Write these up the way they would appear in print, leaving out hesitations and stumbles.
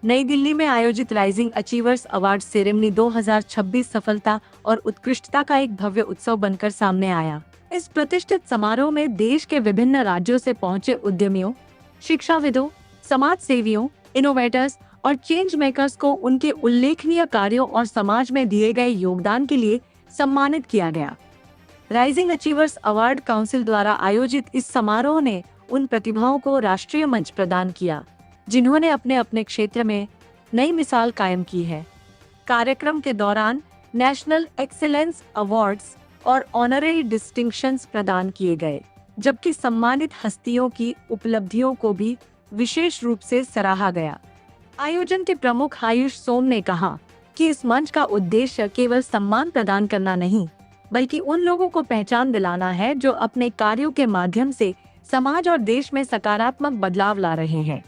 नई दिल्ली में आयोजित राइजिंग अचीवर्स अवार्ड सेरेमनी 2026 सफलता और उत्कृष्टता का एक भव्य उत्सव बनकर सामने आया। इस प्रतिष्ठित समारोह में देश के विभिन्न राज्यों से पहुंचे उद्यमियों, शिक्षाविदों, समाज सेवियों, इनोवेटर्स और चेंज मेकर्स को उनके उल्लेखनीय कार्यों और समाज में दिए गए योगदान के लिए सम्मानित किया गया। राइजिंग अचीवर्स अवार्ड काउंसिल द्वारा आयोजित इस समारोह ने उन प्रतिभाओं को राष्ट्रीय मंच प्रदान किया जिन्होंने अपने अपने क्षेत्र में नई मिसाल कायम की है। कार्यक्रम के दौरान नेशनल एक्सीलेंस अवार्ड्स और ऑनररी डिस्टिंक्शंस प्रदान किए गए, जबकि सम्मानित हस्तियों की उपलब्धियों को भी विशेष रूप से सराहा गया। आयोजन के प्रमुख आयुष सोम ने कहा कि इस मंच का उद्देश्य केवल सम्मान प्रदान करना नहीं, बल्कि उन लोगों को पहचान दिलाना है जो अपने कार्यों के माध्यम से समाज और देश में सकारात्मक बदलाव ला रहे हैं।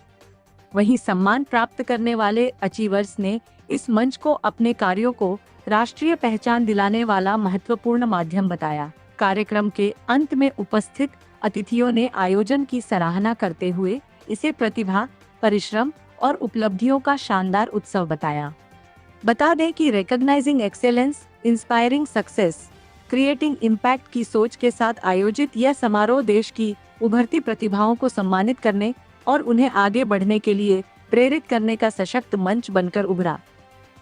वहीं सम्मान प्राप्त करने वाले अचीवर्स ने इस मंच को अपने कार्यों को राष्ट्रीय पहचान दिलाने वाला महत्वपूर्ण माध्यम बताया। कार्यक्रम के अंत में उपस्थित अतिथियों ने आयोजन की सराहना करते हुए इसे प्रतिभा, परिश्रम और उपलब्धियों का शानदार उत्सव बताया। बता दें कि recognising excellence, inspiring success, creating impact की सोच के साथ आयोजित यह समारोह देश की उभरती प्रतिभाओं को सम्मानित करने और उन्हें आगे बढ़ने के लिए प्रेरित करने का सशक्त मंच बनकर उभरा।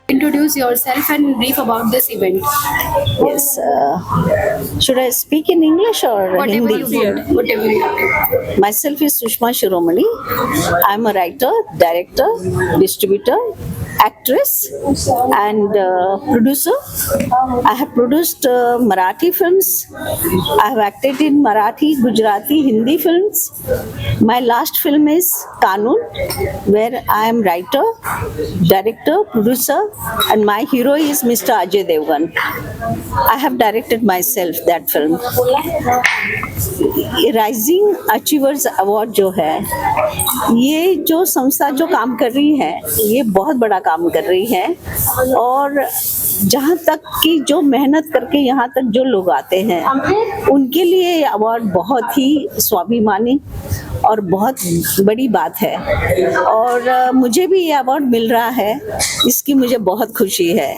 Introduce yourself and brief about this event. Yes. Should I speak in English or Whatever Hindi? you want. Whatever you want. Myself is Sushma Shiromani. I'm a writer, director, distributor, actress, and producer. I have produced Marathi films. I have acted in Marathi, Gujarati, Hindi films. My last film is Kanun, where I am writer, director, producer, and my hero is Mr. Ajay Devgan. I have directed myself that film. Rising achievers award जो है, ये जो संस्था जो काम कर रही है, ये बहुत बड़ा काम कर रही है और जहाँ तक कि जो मेहनत करके यहाँ तक जो लोग आते हैं उनके लिए ये अवार्ड बहुत ही स्वाभिमानी और बहुत बड़ी बात है और मुझे भी ये अवार्ड मिल रहा है, इसकी मुझे बहुत खुशी है।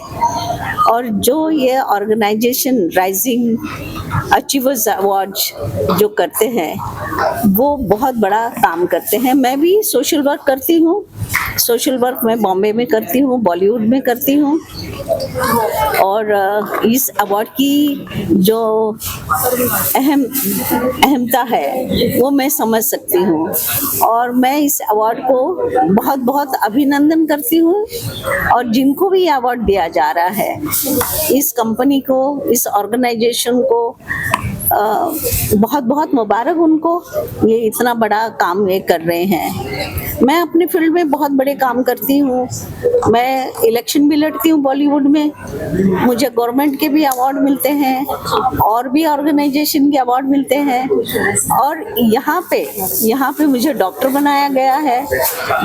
और जो ये ऑर्गेनाइजेशन राइजिंग अचीवर्स अवार्ड जो करते हैं वो बहुत बड़ा काम करते हैं। मैं भी सोशल वर्क करती हूँ। सोशल वर्क मैं बॉम्बे में करती हूँ, बॉलीवुड में करती हूँ और इस अवार्ड की जो अहमता है वो मैं समझ सकती हूँ और मैं इस अवार्ड को बहुत बहुत अभिनंदन करती हूँ और जिनको भी ये अवार्ड दिया जा रहा है, इस कंपनी को, इस ऑर्गेनाइजेशन को बहुत बहुत मुबारक उनको, ये इतना बड़ा काम ये कर रहे हैं। मैं अपने फील्ड में बहुत बड़े काम करती हूँ। मैं इलेक्शन भी लड़ती हूँ बॉलीवुड में, मुझे गवर्नमेंट के भी अवार्ड मिलते हैं और भी ऑर्गेनाइजेशन के अवार्ड मिलते हैं और यहाँ पे मुझे डॉक्टर बनाया गया है,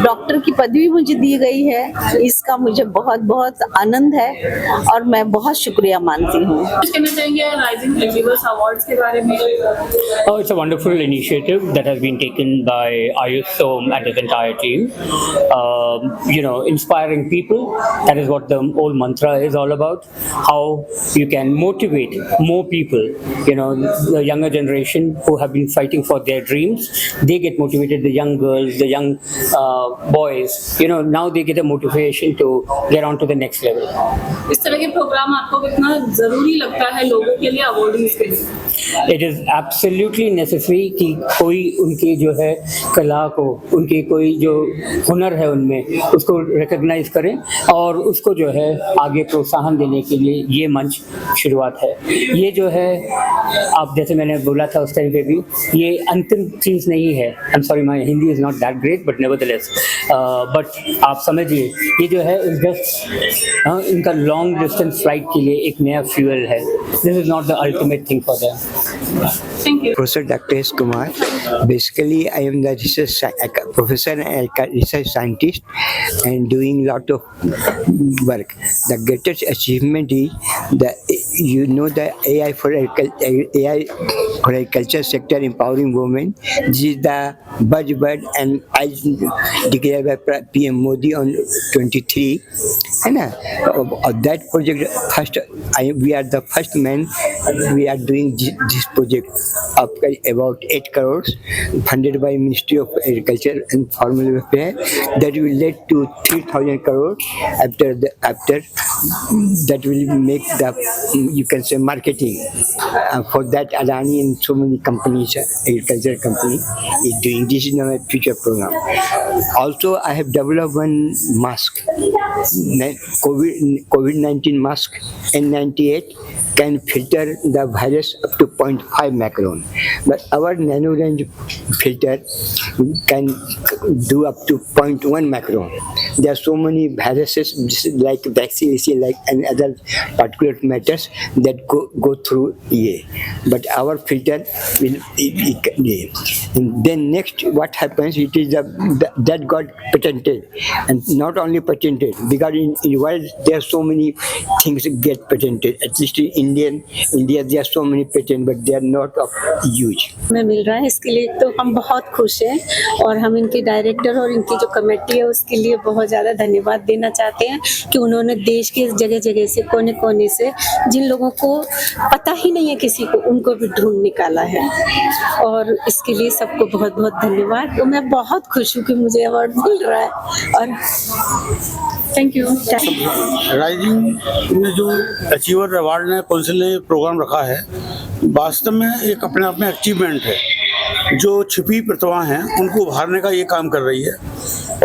डॉक्टर की पदवी मुझे दी गई है। इसका मुझे बहुत बहुत आनंद है और मैं बहुत शुक्रिया मानती हूँ। कहना चाहेंगे राइजिंग अचीवर्स अवार्ड्स के बारे में? Oh, it's a wonderful initiative that has been taken by Ayush Som and his entire team. Inspiring people, that is what the whole mantra is all about. How you can motivate more people, the younger generation who have been fighting for their dreams, they get motivated, the young girls, the young boys, now they get a motivation to get on to the next level. इस तरह के programme आपको कितना जरूरी लगता है लोगों के लिए, अवार्डीज के लिए? It is absolutely necessary कि कोई उनकी जो है कला को, उनकी कोई जो हुनर है उनमें, उसको रिकॉग्नाइज करें और उसको जो है आगे प्रोत्साहन देने के लिए ये मंच शुरुआत है। ये जो है, आप जैसे मैंने बोला था उस टाइम पे भी, ये अंतिम चीज़ नहीं है। I am sorry, my Hindi is not that great but nevertheless, but आप समझिए ये जो है इज जस्ट इनका लॉन्ग डिस्टेंस फ्लाइट के लिए एक नया फ्यूल है। This is not the ultimate thing for them. Thank you. Professor Dr. S. Kumar. Basically, I am the professor and research scientist and doing lot of work. The greatest achievement is the AI for AI horticulture sector empowering women. This is the buzzword and I declared by PM Modi on 23. है ना? That project first, we are the first men. We are doing this project of about 8 crores, funded by Ministry of Agriculture and Farmer Welfare. That will lead to 3,000 crores after that will make the, you can say, marketing for that. Adani and so many companies, agriculture company is doing this. Is my future program. Also, I have developed one mask, COVID-19 mask, N98, can filter the virus up to 0.5 micron, but our nano range filter can do up to 0.1 micron. There are so many viruses like bacteria, like and other particulate matters that go through ये, but our filter will and then next what happens, it is that got patented, and not only patented, because in world there are so many things get patented. At least in India there are so many patents, but they are not of use. हमें मिल रहा है, इसके लिए तो हम बहुत खुश हैं और हम इनके डायरेक्टर और इनकी जो कमेटी है उसके लिए बहुत ज़्यादा धन्यवाद देना चाहते हैं कि उन्होंने देश के जगह जगह से, कोने कोने से, जिन लोगों को पता ही नहीं है किसी को, उनको भी ढूंढ निकाला है और इसके लिए सबको बहुत बहुत धन्यवाद। तो मैं बहुत खुश हूँ कि मुझे अवार्ड मिल रहा है और थैंक यू। राइजिंग ने जो अचीवर अवार्ड ने काउंसिल ने प्रोग्राम रखा है, वास्तव में एक अपने आप में अचीवमेंट है। जो छिपी प्रतिभा हैं उनको उभारने का ये काम कर रही है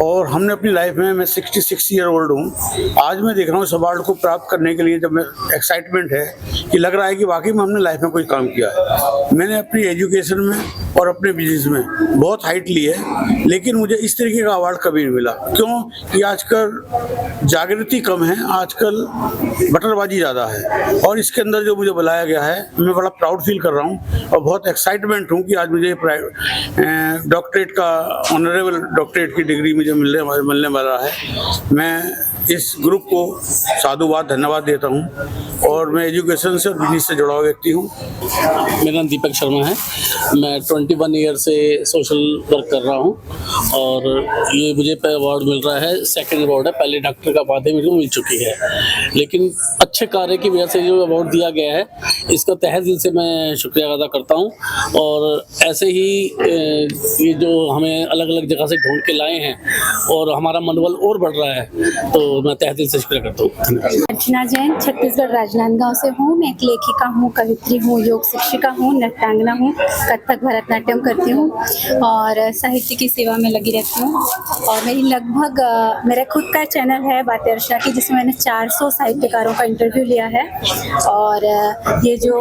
और हमने अपनी लाइफ में, मैं 66 ईयर ओल्ड हूँ, आज मैं देख रहा हूँ इस अवार्ड को प्राप्त करने के लिए जब मैं एक्साइटमेंट है कि लग रहा है कि वाकई में हमने लाइफ में कोई काम किया है। मैंने अपनी एजुकेशन में और अपने बिजनेस में बहुत हाइट ली है, लेकिन मुझे इस तरीके का अवार्ड कभी नहीं मिला। क्यों कि आजकल जागृति कम है, आजकल बटरबाजी ज़्यादा है और इसके अंदर जो मुझे बुलाया गया है मैं बड़ा प्राउड फील कर रहा हूँ और बहुत एक्साइटमेंट हूँ कि आज मुझे डॉक्टरेट का, ऑनरेबल डॉक्टरेट की डिग्री मुझे मिलने वाला है। मैं इस ग्रुप को साधुवाद धन्यवाद देता हूं और मैं एजुकेशन से और बिजनेस से जुड़ा हुआ व्यक्ति हूं। मेरा नाम दीपक शर्मा है, मैं 21 ईयर से सोशल वर्क कर रहा हूं और ये मुझे अवार्ड मिल रहा है, सेकंड अवार्ड है। पहले डॉक्टर का बातें मेरे को मिल चुकी है, लेकिन अच्छे कार्य की वजह से जो अवार्ड दिया गया है इसका तहे दिल से मैं शुक्रिया अदा करता हूं और ऐसे ही ये जो हमें अलग अलग जगह से ढूंढ के लाए हैं और हमारा मनोबल और बढ़ रहा है, तो मैं तहे दिल से शुक्रिया करता हूँ। अर्चना जैन, छत्तीसगढ़ राजनांदगांव से हूँ। मैं एक लेखिका हूँ, कवित्री हूँ, योग शिक्षिका हूँ, नृत्यांगना हूँ, कथक भरतनाट्यम करती हूँ और साहित्य की सेवा में लगी रहती हूँ। और मेरी लगभग मेरा खुद का चैनल है बातें अर्चना की, जिसमें मैंने 400 साहित्यकारों का इंटरव्यू लिया है और ये जो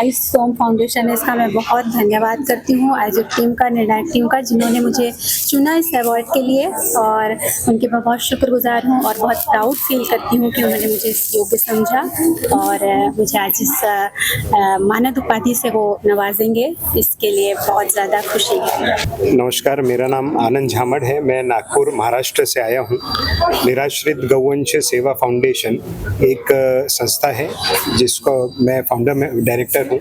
आयुष सोम फाउंडेशन है इसका मैं बहुत धन्यवाद करती हूँ, आयोजक टीम का, निर्णायक टीम का, जिन्होंने मुझे चुना इस अवार्ड के लिए और उनके मैं बहुत शुक्रगुजार हूँ और बहुत प्राउड फील करती हूँ कि उन्होंने मुझे इस योग्य समझा और मुझे आज इस मानद उपाधि से वो नवाजेंगे, इसके लिए बहुत ज़्यादा खुशी है। नमस्कार, मेरा नाम आनंद झामड़ है, मैं नागपुर महाराष्ट्र से आया हूँ। निराश्रित गौवंश सेवा फाउंडेशन एक संस्था है जिसको मैं फाउंडर में डायरेक्टर हूँ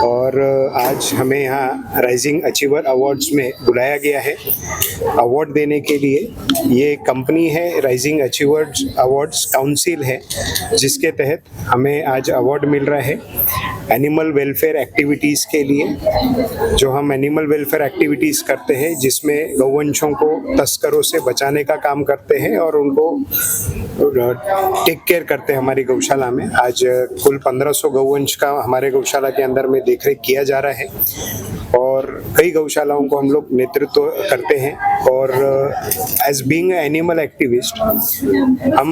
और आज हमें यहाँ राइजिंग अचीवर अवार्ड्स में बुलाया गया है अवार्ड देने के लिए। ये कंपनी है राइजिंग अचीवर्स अवार्ड्स काउंसिल है, जिसके तहत हमें आज अवार्ड मिल रहा है एनिमल वेलफेयर एक्टिविटीज़ के लिए। जो हम एनिमल वेलफेयर एक्टिविटीज़ करते हैं जिसमें गौवंशों को तस्करों से बचाने का काम करते हैं और उनको टेक केयर करते हैं हमारी गौशाला में। आज कुल 1500 गौवंश का हमारे गौशाला के अंदर में देखरेख किया जा रहा है और कई गौशालाओं को हम लोग नेतृत्व करते हैं और एज बीइंग एनिमल एक्टिविस्ट हम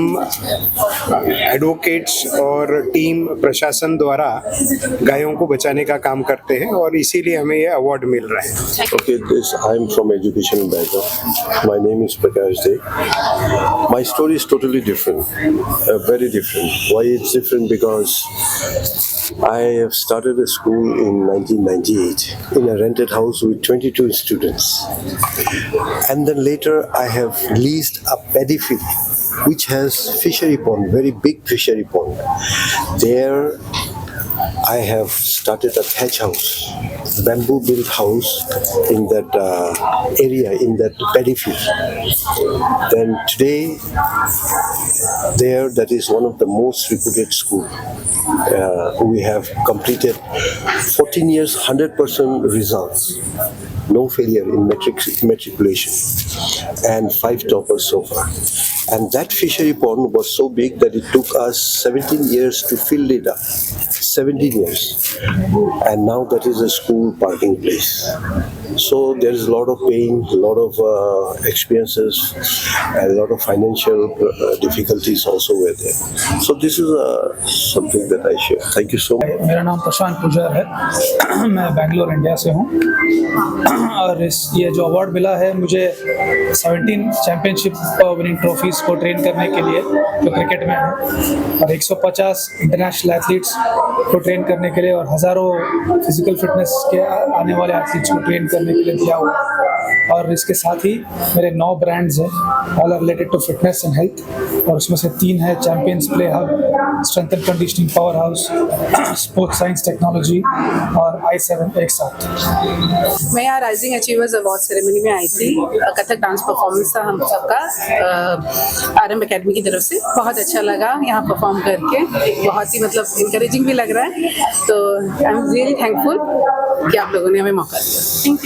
एडवोकेट्स और टीम प्रशासन द्वारा गायों को बचाने का काम करते हैं और इसीलिए हमें ये अवार्ड मिल रहा है। Okay, I am from educational background. My name is Prakash Dey. My story is totally different, very different. Why it's different? Because I have started a school in 1998 in a rented house with 22 students, and then later I have leased a paddy field which has fishery pond, very big fishery pond. There I have started a thatch house, bamboo built house in that area, in that paddy field. Then today, there, that is one of the most reputed school. We have completed 14 years, 100% results. No failure in matriculation, and 5 toppers so far. And that fishery pond was so big that it took us 17 years to fill it up. 17 years. And now that is a school parking place. So there is a lot of pain, a lot of experiences, and a lot of financial difficulties also were there. So this is something that I share. Thank you so much. मेरा नाम प्रशांत पुजार है। मैं Bangalore India से हूँ और ये जो award मिला है मुझे 17 चैम्पियनशिप विनिंग ट्रॉफीज़ को ट्रेन करने के लिए जो क्रिकेट में है, और 150 इंटरनेशनल एथलीट्स को ट्रेन करने के लिए, और हज़ारों फिजिकल फिटनेस के आने वाले एथलीट्स को ट्रेन करने के लिए दिया हुआ। और इसके साथ ही मेरे 9 ब्रांड्स हैं, all are related to fitness and health, और उसमें से 3 है champions play hub, strength and conditioning power house, sports science technology और i7 एक साथ। मैं यहाँ राइजिंग अचीवर्स अवार्ड सेरेमनी में आई थी। कथक डांस परफॉर्मेंस था हम सबका RM एकेडमी की तरफ से। बहुत अच्छा लगा यहाँ परफॉर्म करके, बहुत ही मतलब इंकरेजिंग भी लग रहा है। तो आई एम रियली थैंकफुल कि आप लोगों ने हमें मौका दिया। Thank you.